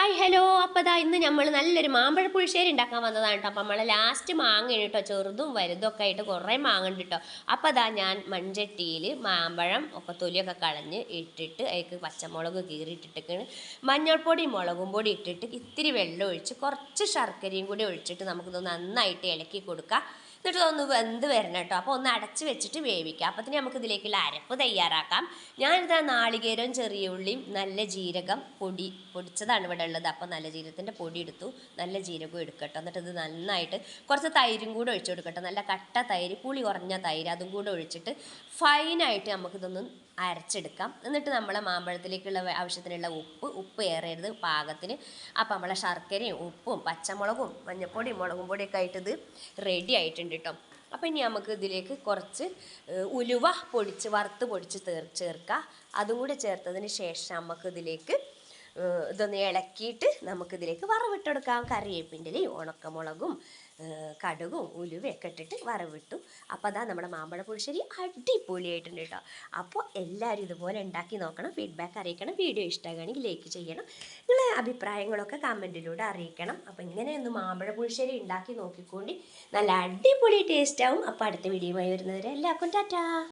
Hi hello. അപ്പോൾ ദാ ഇന്ന് നമ്മൾ നല്ലൊരു മാമ്പഴ പുളിശ്ശേരി ഉണ്ടാക്കാൻ വന്നതാണ് കേട്ടോ. അപ്പോൾ നമ്മൾ ലാസ്റ്റ് മാങ്ങ കേട്ടോ, ചെറുതും വലുതൊക്കെ ആയിട്ട് കുറേ മാങ്ങ ഉണ്ട് കേട്ടോ. അപ്പോൾ ദാ ഞാൻ മൺചട്ടിയിൽ മാമ്പഴം ഒക്കെ തൊലിയൊക്കെ കളഞ്ഞ് ഇട്ടിട്ട് അതിലേക്ക് പച്ചമുളക് കീറിയിട്ടിട്ടൊക്കെയാണ്, മഞ്ഞൾപ്പൊടി മുളകും പൊടി ഇട്ടിട്ട് ഇത്തിരി വെള്ളം ഒഴിച്ച് കുറച്ച് ശർക്കരയും കൂടി ഒഴിച്ചിട്ട് നമുക്കിത് നന്നായിട്ട് ഇളക്കി കൊടുക്കാം. എന്നിട്ട് ഒന്ന് വെന്ത് വരണം കേട്ടോ. അപ്പോൾ ഒന്ന് അടച്ച് വെച്ചിട്ട് വേവിക്കാം. അപ്പത്തിന് നമുക്ക് ഇതിലേക്കുള്ള അരപ്പ് തയ്യാറാക്കാം. ഞാനിതാ നാളികേരവും ചെറിയ ഉള്ളിയും നല്ല ജീരകം പൊടിച്ചതാണ് ഇവിടെ ഉള്ളത്. അപ്പോൾ നല്ല ജീരകത്തിൻ്റെ പൊടി എടുത്തു, നല്ല ജീരകവും എടുക്കട്ടോ. എന്നിട്ട് ഇത് നന്നായിട്ട് കുറച്ച് തൈരും കൂടെ ഒഴിച്ചു കൊടുക്കട്ടോ. നല്ല കട്ട തൈര്, പുളി കുറഞ്ഞ തൈര്, അതും കൂടെ ഒഴിച്ചിട്ട് ഫൈനായിട്ട് നമുക്കിതൊന്ന് അരച്ചെടുക്കാം. എന്നിട്ട് നമ്മളെ മാമ്പഴത്തിലേക്കുള്ള ആവശ്യത്തിനുള്ള ഉപ്പ് ഏറരുത്, പാകത്തിന്. അപ്പോൾ നമ്മളെ ശർക്കരയും ഉപ്പും പച്ചമുളകും മഞ്ഞൾപ്പൊടിയും മുളകും പൊടിയൊക്കെ ആയിട്ട് ഇത് റെഡി ആയിട്ടുണ്ട് കേട്ടോ. അപ്പോൾ ഇനി നമുക്ക് ഇതിലേക്ക് കുറച്ച് ഉലുവ വറുത്ത് പൊടിച്ച് ചേർക്കുക. അതും കൂടെ ചേർത്തതിന് ശേഷം നമുക്കിതിലേക്ക് ഇതൊന്ന് ഇളക്കിയിട്ട് നമുക്കിതിലേക്ക് വറവിട്ടെടുക്കാം. കറിവേപ്പിൻ്റെ ഇലയും ഉണക്കമുളകും കടുകും ഉലുവയൊക്കെ ഇട്ടിട്ട് വറവിട്ടു. അപ്പോൾ അതാ നമ്മുടെ മാമ്പഴ പുളിശ്ശേരി അടിപൊളിയായിട്ടുണ്ട് കേട്ടോ. അപ്പോൾ എല്ലാവരും ഇതുപോലെ ഉണ്ടാക്കി നോക്കണം, ഫീഡ്ബാക്ക് അറിയിക്കണം. വീഡിയോ ഇഷ്ടമാണെങ്കിൽ ലൈക്ക് ചെയ്യണം, നിങ്ങളെ അഭിപ്രായങ്ങളൊക്കെ കമൻറ്റിലൂടെ അറിയിക്കണം. അപ്പോൾ ഇങ്ങനെയൊന്ന് മാമ്പഴ പുളിശ്ശേരി ഉണ്ടാക്കി നോക്കിക്കൊണ്ട് നല്ല അടിപൊളി ടേസ്റ്റ് ആവും. അപ്പോൾ അടുത്ത വീഡിയോയുമായി വരുന്നവരെ എല്ലാവർക്കും ടാറ്റാ.